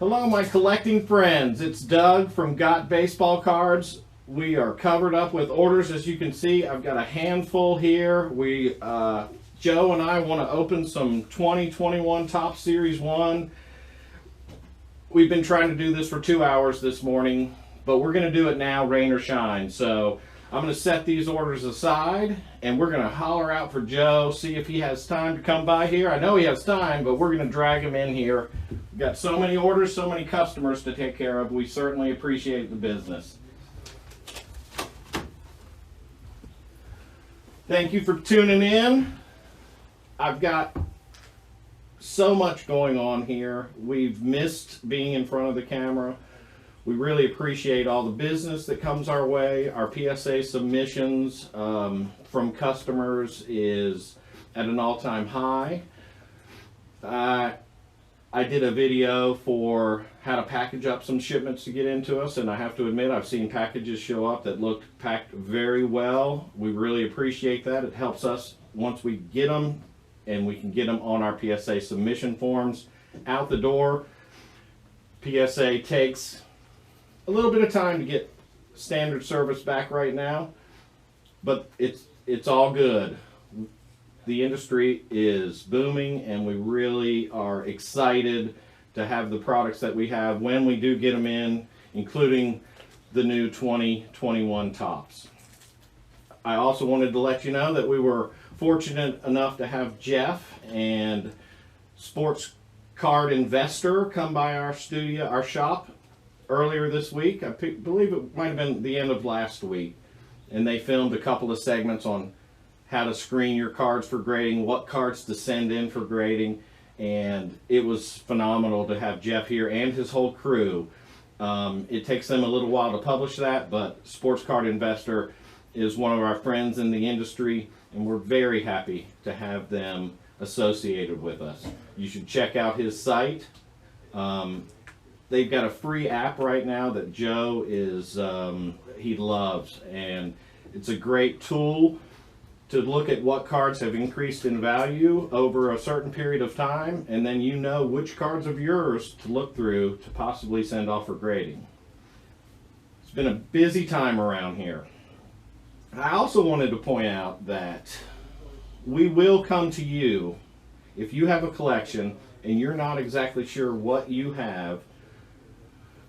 Hello, my collecting friends. It's Doug from GotBaseballCards. We are covered up with orders, as you can see. I've got a handful here. Joe and I want to open some 2021 Topps Series 1. We've been trying to do this for 2 hours this morning, but we're going to do it now, rain or shine. So I'm going to set these orders aside, and we're going to holler out for Joe, see if he has time to come by here. I know he has time, but we're going to drag him in here. We've got so many orders, so many customers to take care of. We certainly appreciate the business. Thank you for tuning in. I've got so much going on here. We've missed being in front of the camera. We really appreciate all the business that comes our way. Our PSA submissions from customers is at an all-time high. I did a video for how to package up some shipments to get into us, and I have to admit I've seen packages show up that looked packed very well. We really appreciate that. It helps us once we get them, and we can get them on our PSA submission forms out the door. PSA takes a little bit of time to get standard service back right now, but it's all good. The industry is booming, and we really are excited to have the products that we have when we do get them in, including the new 2021 Topps. I also wanted to let you know that we were fortunate enough to have Jeff and Sports Card Investor come by our studio, our shop, earlier this week. I believe it might have been the end of last week, and they filmed a couple of segments on how to screen your cards for grading, what cards to send in for grading, and it was phenomenal to have Jeff here and his whole crew. It takes them a little while to publish that, but Sports Card Investor is one of our friends in the industry, and we're very happy to have them associated with us. You should check out his site. They've got a free app right now that Joe he loves, and it's a great tool to look at what cards have increased in value over a certain period of time, and then you know which cards of yours to look through to possibly send off for grading. It's been a busy time around here. I also wanted to point out that we will come to you if you have a collection and you're not exactly sure what you have.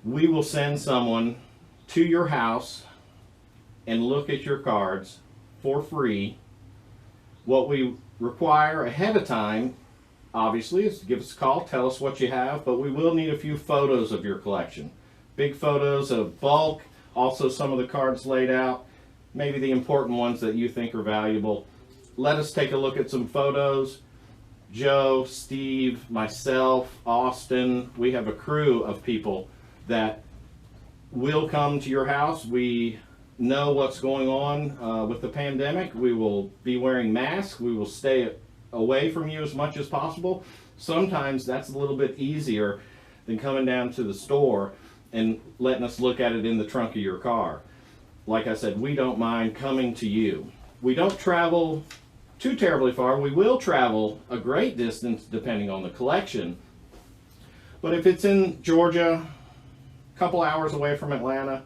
We will send someone to your house and look at your cards for free. What we require ahead of time, obviously, is to give us a call, tell us what you have, but we will need a few photos of your collection. Big photos of bulk, also some of the cards laid out, maybe the important ones that you think are valuable. Let us take a look at some photos. Joe, Steve, myself, Austin, we have a crew of people that will come to your house. We know what's going on with the pandemic. We will be wearing masks. We will stay away from you as much as possible. Sometimes that's a little bit easier than coming down to the store and letting us look at it in the trunk of your car. Like I said, we don't mind coming to you. We don't travel too terribly far. We will travel a great distance depending on the collection. But if it's in Georgia, a couple hours away from Atlanta,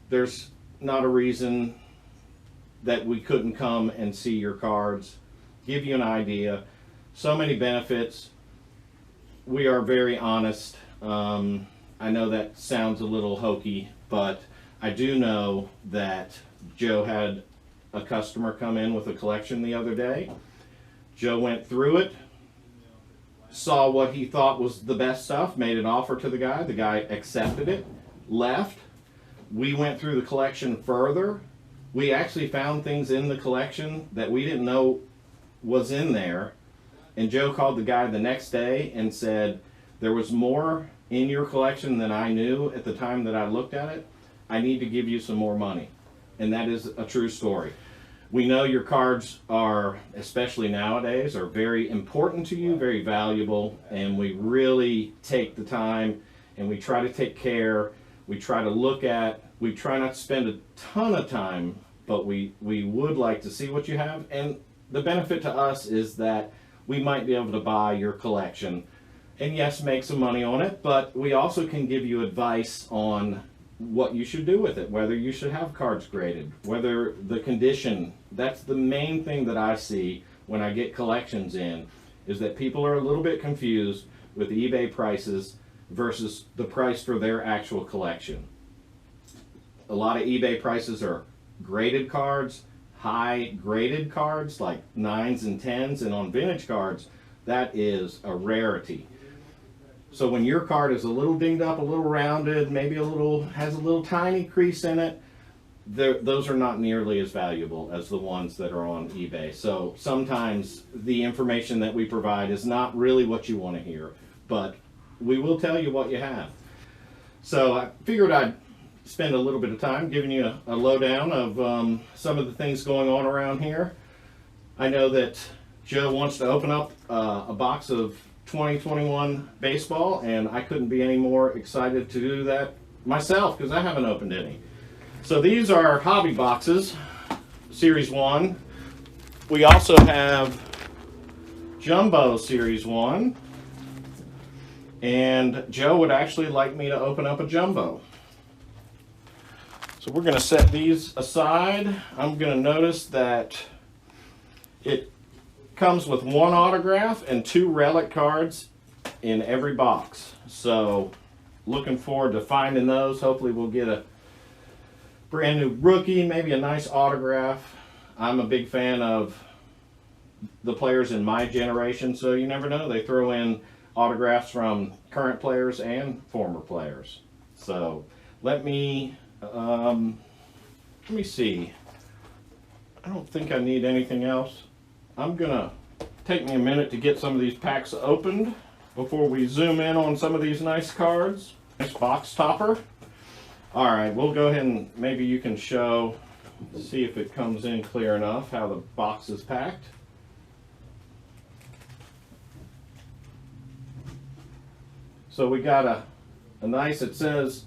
there's not a reason that we couldn't come and see your cards, give you an idea. So many benefits. We are very honest. I know that sounds a little hokey, but I do know that Joe had a customer come in with a collection the other day. Joe went through it, saw what he thought was the best stuff, made an offer to the guy. The guy accepted it, left. We went through the collection further. We actually found things in the collection that we didn't know was in there. And Joe called the guy the next day and said, there was more in your collection than I knew at the time that I looked at it. I need to give you some more money. And that is a true story. We know your cards are, especially nowadays, are very important to you, very valuable, and we really take the time and we try to take care. We try to look at, we try not to spend a ton of time, but we would like to see what you have. And the benefit to us is that we might be able to buy your collection and yes, make some money on it, but we also can give you advice on what you should do with it, whether you should have cards graded, whether the condition. That's the main thing that I see when I get collections in, is that people are a little bit confused with the eBay prices versus the price for their actual collection. A lot of eBay prices are graded cards, high graded cards like 9s and 10s, and on vintage cards, that is a rarity. So when your card is a little dinged up, a little rounded, maybe has a little tiny crease in it, those are not nearly as valuable as the ones that are on eBay. So sometimes the information that we provide is not really what you want to hear, but we will tell you what you have. So I figured I'd spend a little bit of time giving you a lowdown of some of the things going on around here. I know that Joe wants to open up a box of 2021 baseball, and I couldn't be any more excited to do that myself because I haven't opened any. So these are hobby boxes, Series 1. We also have Jumbo Series 1, and Joe would actually like me to open up a Jumbo. So we're going to set these aside. I'm going to notice that it comes with 1 autograph and 2 relic cards in every box. So looking forward to finding those. Hopefully we'll get a brand new rookie, maybe a nice autograph. I'm a big fan of the players in my generation, so you never know. They throw in autographs from current players and former players. So let me see. I don't think I need anything else. I'm gonna take me a minute to get some of these packs opened before we zoom in on some of these nice cards. Nice box topper. All right, we'll go ahead and maybe you can show, see if it comes in clear enough how the box is packed. So we got a nice, it says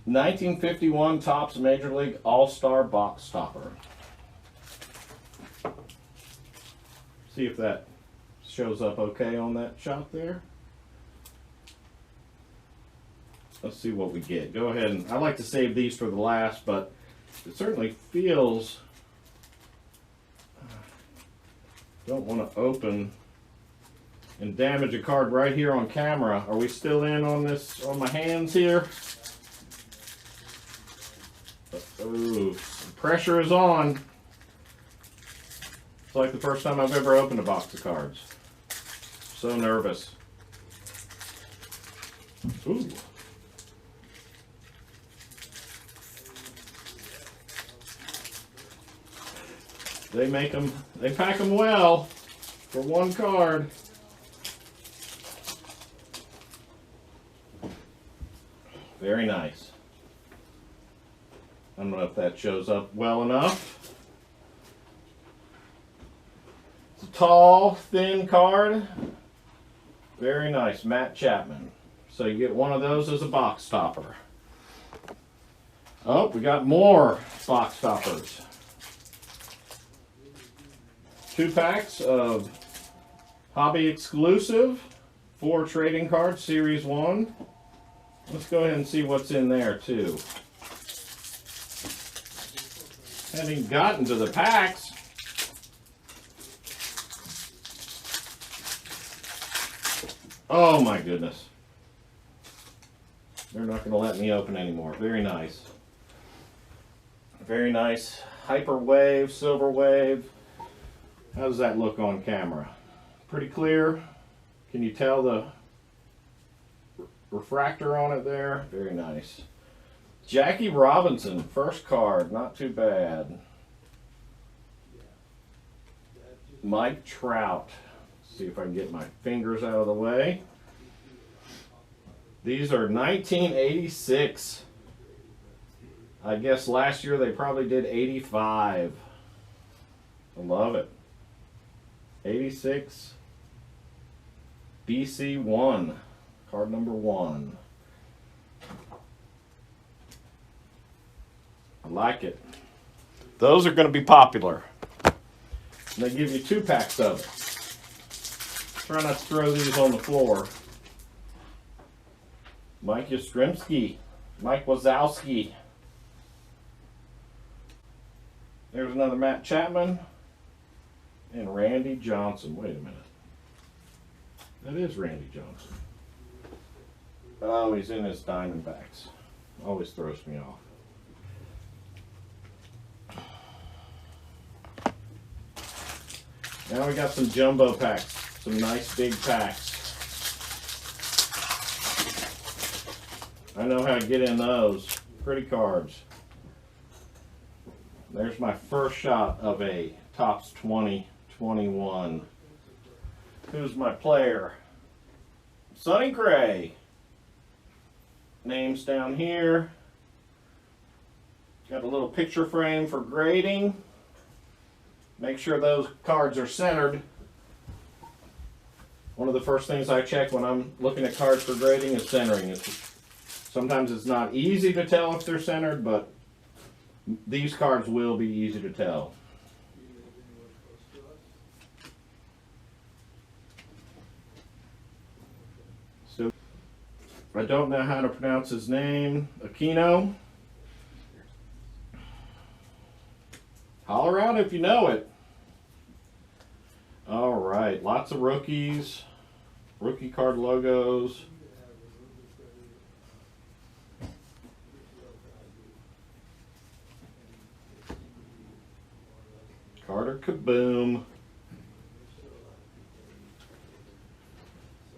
1951 Topps Major League All-Star box topper. See if that shows up okay on that shot there. Let's see what we get. Go ahead, and I like to save these for the last, but it certainly feels, don't want to open and damage a card right here on camera. Are we still in on this, on my hands here? Ooh, the pressure is on. It's like the first time I've ever opened a box of cards. So nervous. Ooh. They make them, they pack them well for 1 card. Very nice. I don't know if that shows up well enough. It's a tall, thin card. Very nice, Matt Chapman. So you get one of those as a box topper. Oh, we got more box toppers. 2 packs of hobby exclusive 4 trading cards, Series 1. Let's go ahead and see what's in there too. Having gotten to the packs, oh my goodness. They're not going to let me open anymore. Very nice. Very nice. Hyper Wave, Silver Wave. How does that look on camera? Pretty clear. Can you tell the refractor on it there? Very nice. Jackie Robinson, first card, not too bad. Mike Trout. Let's see if I can get my fingers out of the way. These are 1986. I guess last year they probably did 85. I love it. 86 BC1, card number 1. I like it. Those are going to be popular. And they give you 2 packs of it. Try not to throw these on the floor. Mike Yastrzemski, Mike Wazowski. There's another Matt Chapman and Randy Johnson. Wait a minute. That is Randy Johnson. Oh, he's in his Diamondbacks. Always throws me off. Now we got some jumbo packs. Some nice big packs. I know how to get in those. Pretty cards. There's my first shot of a Topps 2021. Who's my player? Sonny Gray. Names down here. Got a little picture frame for grading. Make sure those cards are centered. One of the first things I check when I'm looking at cards for grading is centering. Sometimes it's not easy to tell if they're centered, but these cards will be easy to tell. So, I don't know how to pronounce his name. Aquino. Holler out if you know it. All right, lots of rookies, rookie card logos. Carter Kaboom.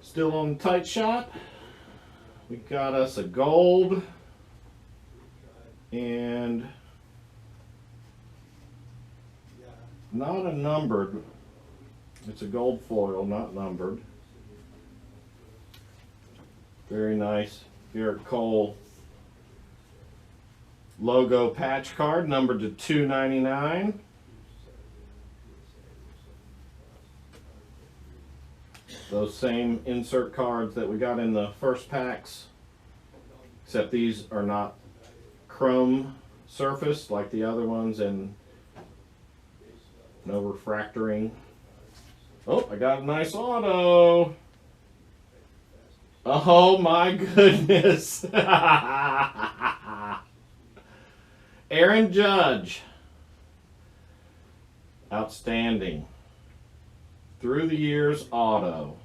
Still on the tight shot. We got us a gold and not a numbered. It's a gold foil, not numbered. Very nice. Garrett Cole logo patch card, numbered to 299. Those same insert cards that we got in the first packs, except these are not chrome surfaced like the other ones, and no refractoring. Oh, I got a nice auto. Oh my goodness. Aaron Judge. Outstanding. Through the years auto.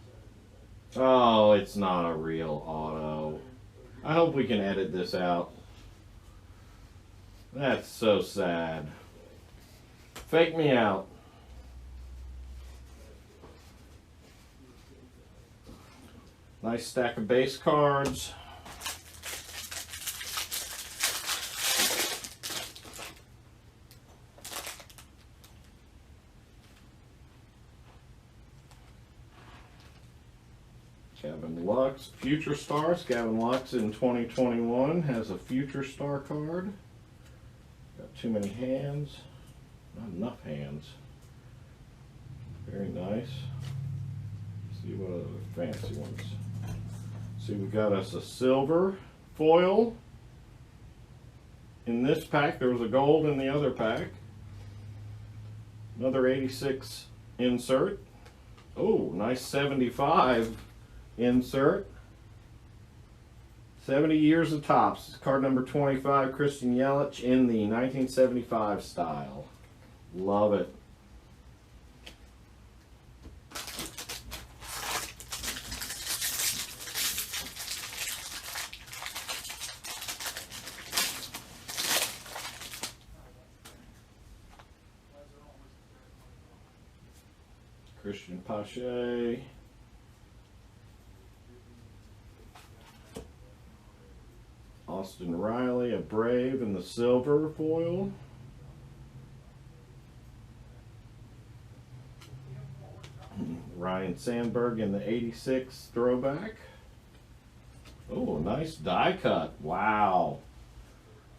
Oh, it's not a real auto. I hope we can edit this out. That's so sad. Fake me out. Nice stack of base cards. Gavin Lux, Future Stars. Gavin Lux in 2021 has a Future Star card. Got too many hands. Not enough hands. Very nice. Let's see what other fancy ones. See, we got us a silver foil. In this pack, there was a gold in the other pack. Another 86 insert. Oh, nice 75 insert. 70 years of Topps. Card number 25, Christian Yelich in the 1975 style. Love it. Christian Pache. Austin Riley, a Brave in the silver foil. Ryan Sandberg in the 86 throwback. Oh, nice die cut. Wow.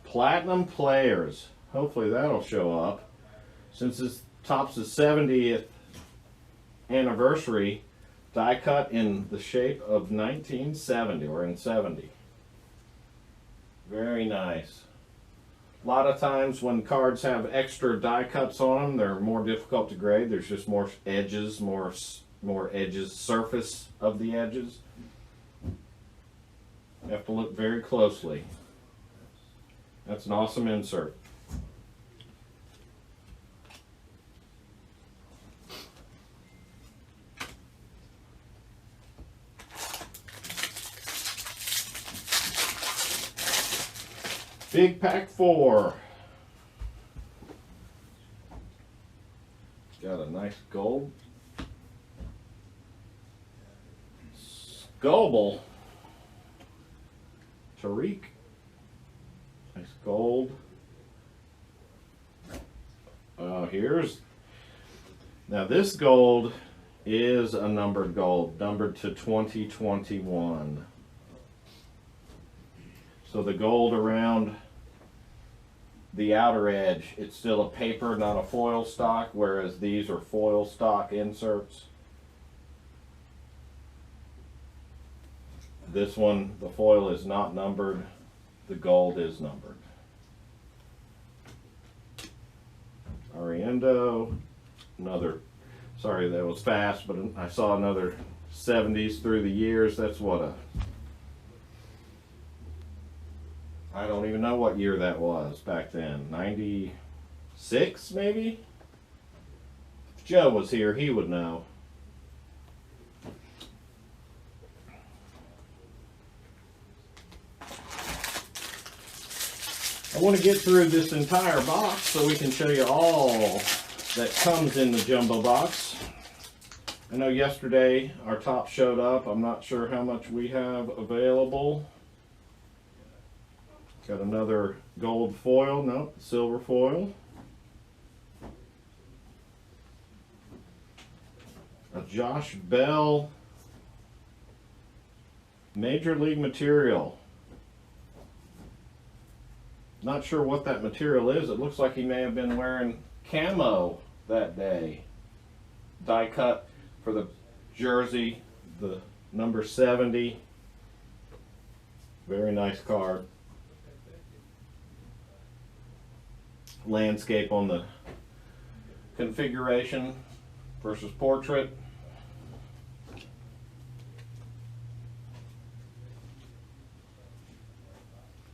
Platinum Players. Hopefully that'll show up. Since this Topps' 70th anniversary, die cut in the shape of 1970, or in 70. Very nice. A lot of times when cards have extra die cuts on them, they're more difficult to grade. There's just more edges, more edges, surface of the edges. You have to look very closely. That's an awesome insert. Big pack 4. Got a nice gold Scoble. Tariq. Nice gold. Now this gold is a numbered gold, numbered to 2021. So the gold around the outer edge, it's still a paper, not a foil stock, whereas these are foil stock inserts. This one, the foil is not numbered, the gold is numbered. Ariendo, another, sorry that was fast, but I saw another 70s through the years. That's what I don't even know what year that was back then. 96 maybe? If Joe was here, he would know. I want to get through this entire box so we can show you all that comes in the jumbo box. I know yesterday our top showed up. I'm not sure how much we have available. Got another gold foil, no, silver foil. A Josh Bell Major League material. Not sure what that material is. It looks like he may have been wearing camo that day. Die cut for the jersey, the number 70. Very nice card. Landscape on the configuration versus portrait.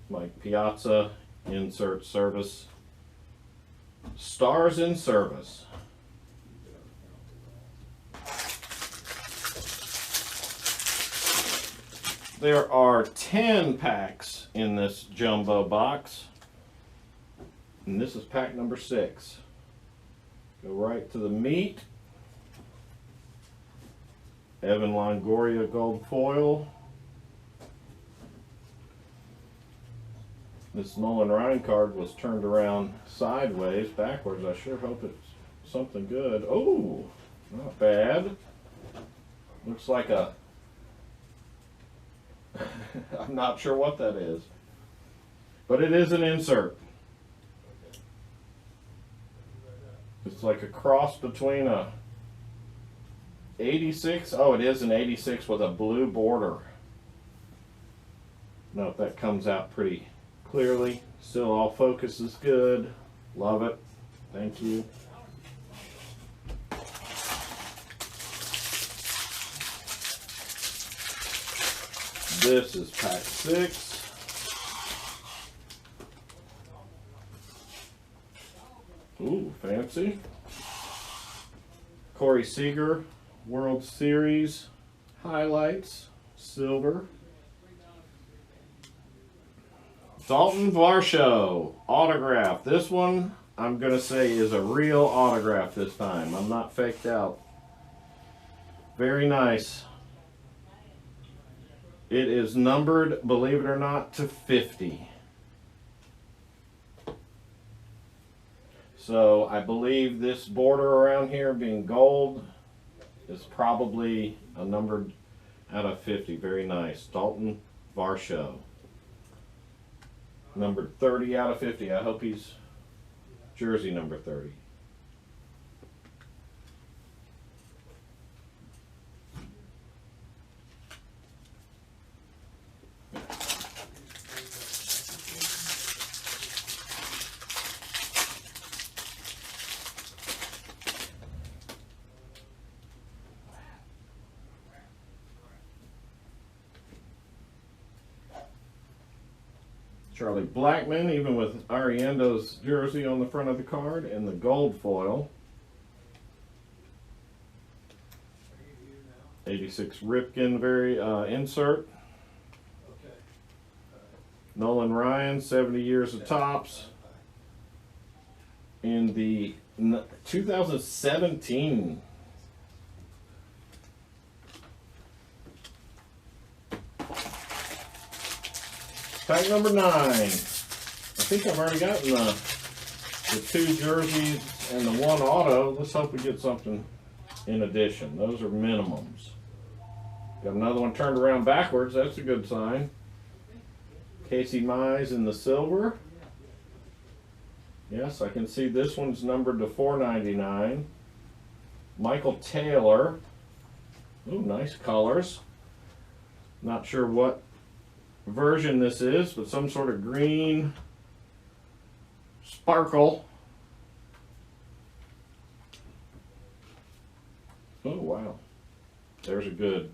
Mike Piazza, insert service. Stars in service. There are 10 packs in this jumbo box. And this is pack number 6. Go right to the meat. Evan Longoria gold foil. This Nolan Ryan card was turned around sideways, backwards. I sure hope it's something good. Oh, not bad. Looks like a... I'm not sure what that is. But it is an insert. It's like a cross between a 86. Oh, it is an 86 with a blue border. Know if that comes out pretty clearly. Still all focus is good. Love it. Thank you. This is pack 6. Ooh, fancy. Corey Seager, World Series highlights, silver. Dalton Varsho, autograph. This one, I'm going to say, is a real autograph this time. I'm not faked out. Very nice. It is numbered, believe it or not, to 50. So I believe this border around here being gold is probably a numbered out of 50. Very nice. Dalton Varsho. Numbered 30 out of 50. I hope he's jersey number 30. Charlie Blackmon, even with Ariendo's jersey on the front of the card, and the gold foil. 86 Ripken insert. Nolan Ryan, 70 years of Topps. In the 2017. Pack number 9. I think I've already gotten the 2 jerseys and the 1 auto. Let's hope we get something in addition. Those are minimums. Got another one turned around backwards. That's a good sign. Casey Mize in the silver. Yes, I can see this one's numbered to 499. Michael Taylor. Ooh, nice colors. Not sure what version this is, but some sort of green sparkle. Oh, wow. There's a good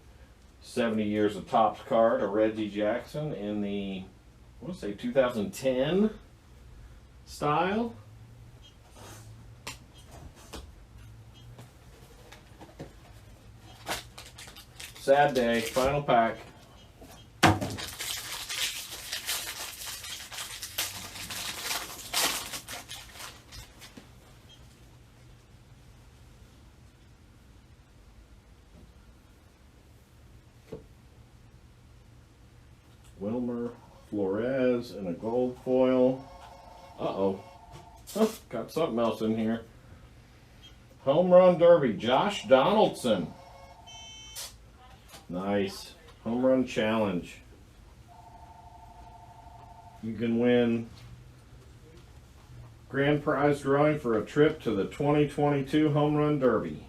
70 years of Topps card, a Reggie Jackson in the, I want to say 2010 style. Sad day, final pack. Wilmer Flores in a gold foil. Uh-oh. Huh, got something else in here. Home Run Derby, Josh Donaldson. Nice. Home Run Challenge. You can win grand prize drawing for a trip to the 2022 Home Run Derby.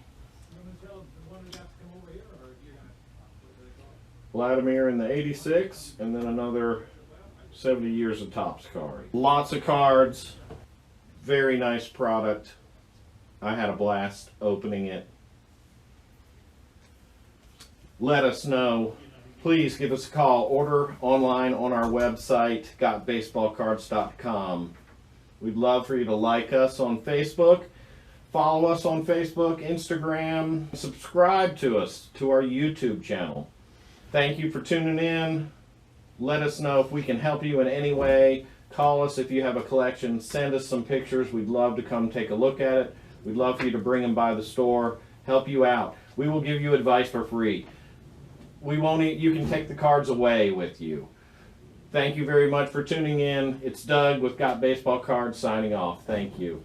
Vladimir in the 86, and then another 70 years of Topps card. Lots of cards. Very nice product. I had a blast opening it. Let us know. Please give us a call. Order online on our website, GotBaseballCards.com. We'd love for you to like us on Facebook, follow us on Facebook, Instagram, subscribe to us, to our YouTube channel. Thank you for tuning in. Let us know if we can help you in any way. Call us if you have a collection. Send us some pictures. We'd love to come take a look at it. We'd love for you to bring them by the store, help you out. We will give you advice for free. We won't. You can take the cards away with you. Thank you very much for tuning in. It's Doug with Got Baseball Cards signing off. Thank you.